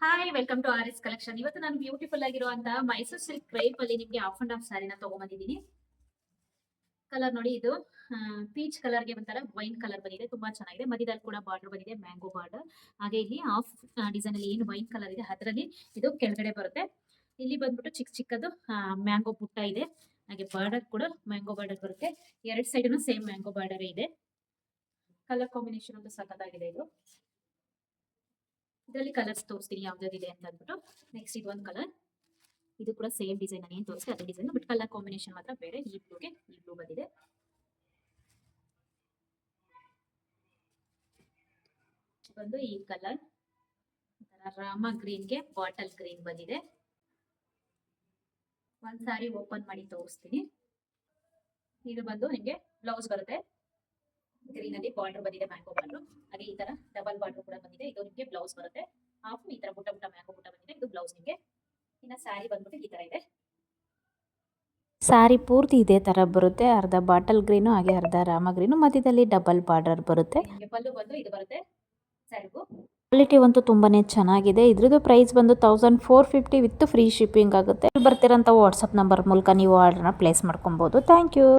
Hi welcome to R S collection. ಇವತ್ತು ನಾನು beautiful ಆಗಿರುವಂತಹ ಮೈಸೂರು ಸಿಲ್ಕ್ ಕ್ರೇಪ್ ಅಲ್ಲಿ ನಿಮಗೆ ಆಫ್ ಅಂಡ್ ಆಫ್ ಸ್ಯಾರಿನ ತಗೊಂಡ್ಬಂದಿದ್ದೀನಿ. ಕಲರ್ ನೋಡಿ, ಇದು ಪೀಚ್ ಕಲರ್ಗೆ ಒಂಥರ ವೈನ್ ಕಲರ್ ಬಂದಿದೆ, ತುಂಬಾ ಚೆನ್ನಾಗಿದೆ. ಮಧ್ಯದಲ್ಲಿ ಕೂಡ ಬಾರ್ಡರ್ ಬಂದಿದೆ, ಮ್ಯಾಂಗೋ ಬಾರ್ಡರ್. ಹಾಗೆ ಇಲ್ಲಿ ಆಫ್ ಡಿಸೈನ್ ಅಲ್ಲಿ ಏನು ವೈನ್ ಕಲರ್ ಇದೆ ಅದರಲ್ಲಿ ಇದು ಕೆಳಗಡೆ ಬರುತ್ತೆ. ಇಲ್ಲಿ ಬಂದ್ಬಿಟ್ಟು ಚಿಕ್ಕ ಚಿಕ್ಕದು ಮ್ಯಾಂಗೋ ಪುಟ್ಟ ಇದೆ. ಹಾಗೆ ಬಾರ್ಡರ್ ಕೂಡ ಮ್ಯಾಂಗೋ ಬಾರ್ಡರ್ ಬರುತ್ತೆ. ಎರಡ್ ಸೈಡ್ ಸೇಮ್ ಮ್ಯಾಂಗೋ ಬಾರ್ಡರ್ ಇದೆ. ಕಲರ್ ಕಾಂಬಿನೇಷನ್ ಒಂದು ಸಖತ್ತಾಗಿದೆ. ಇದರಲ್ಲಿ ಕಲರ್ಸ್ ತೋರಿಸ್ತೀನಿ ಯಾವ್ದಾವ್ದಿದೆ ಅಂತ ಅಂದ್ಬಿಟ್ಟು. ನೆಕ್ಸ್ಟ್ ಇದು ಒಂದು ಕಲರ್, ಇದು ಕೂಡ ಸೇಮ್ ಡಿಸೈನ್ ಏನು ತೋರಿಸಿ ಅದೇ ಡಿಸೈನ್, ಬಟ್ ಕಲರ್ ಕಾಂಬಿನೇಷನ್ ಮಾತ್ರ ಬೇರೆ. ಈ ಬ್ಲೂಗೆ ಈ ಬ್ಲೂ ಬಂದಿದೆ. ಬಂದು ಈ ಕಲರ್ ರಾಮ ಗ್ರೀನ್ಗೆ ಬಾಟಲ್ ಗ್ರೀನ್ ಬಂದಿದೆ. ಒಂದ್ ಸಾರಿ ಓಪನ್ ಮಾಡಿ ತೋರಿಸ್ತೀನಿ. ಇದು ಬಂದು ನಿಮಗೆ ಬ್ಲೌಸ್ ಬರುತ್ತೆ. ಗ್ರೀನ್ ಅಲ್ಲಿ ಬಾರ್ಡರ್ ಬಂದಿದೆ, ಮ್ಯಾಂಗೋ ಬಾರ್ಡರ್. ಹಾಗೆ ಈ ತರ ಡಬಲ್ ಬಾರ್ಡರ್ ಕೂಡ ಬಂದಿದೆ. ಇದು ನಿಮಗೆ ಬ್ಲೌಸ್ ಬರುತ್ತೆ. ಹಾಫ್ ಈ ತರ ಪುಟ್ಟ ಪುಟ್ಟ ಮ್ಯಾಂಗೋ ಪುಟ್ಟ ಬಂದಿದೆ. ಇದು ಬ್ಲೌಸ್ ನಿಮಗೆ. ಇನ್ನ ಸ್ಯಾರಿ ಬಂದ್ಬಿಟ್ಟು ಈ ತರ ಇದೆ. ಸ್ಯಾರಿ ಪೂರ್ತಿ ಇದೇ ತರ ಬರುತ್ತೆ. ಅರ್ಧ ಬಾಟಲ್ ಗ್ರೀನು ಹಾಗೆ ಅರ್ಧ ರಾಮ ಗ್ರೀನು, ಮಧ್ಯದಲ್ಲಿ ಡಬಲ್ ಬಾರ್ಡರ್ ಬರುತ್ತೆ. ನಿಮಗೆ ಪಲ್ಲು ಬಂದು ಇದು ಬರುತ್ತೆ ಸ್ಯಾರಿಗೂ. ಕ್ವಾಲಿಟಿ ಅಂತೂ ತುಂಬಾನೇ ಚೆನ್ನಾಗಿದೆ. ಇದ್ರದ್ದು ಪ್ರೈಸ್ ಬಂದು 1450 ವಿತ್ ಫ್ರೀ ಶಿಪ್ಪಿಂಗ್ ಆಗುತ್ತೆ. ಬರ್ತಿರೋಂಥ ವಾಟ್ಸಪ್ ನಂಬರ್ ಮೂಲಕ ನೀವು ಆರ್ಡರ್ನ ಪ್ಲೇಸ್ ಮಾಡ್ಕೊಬೋದು. Thank you.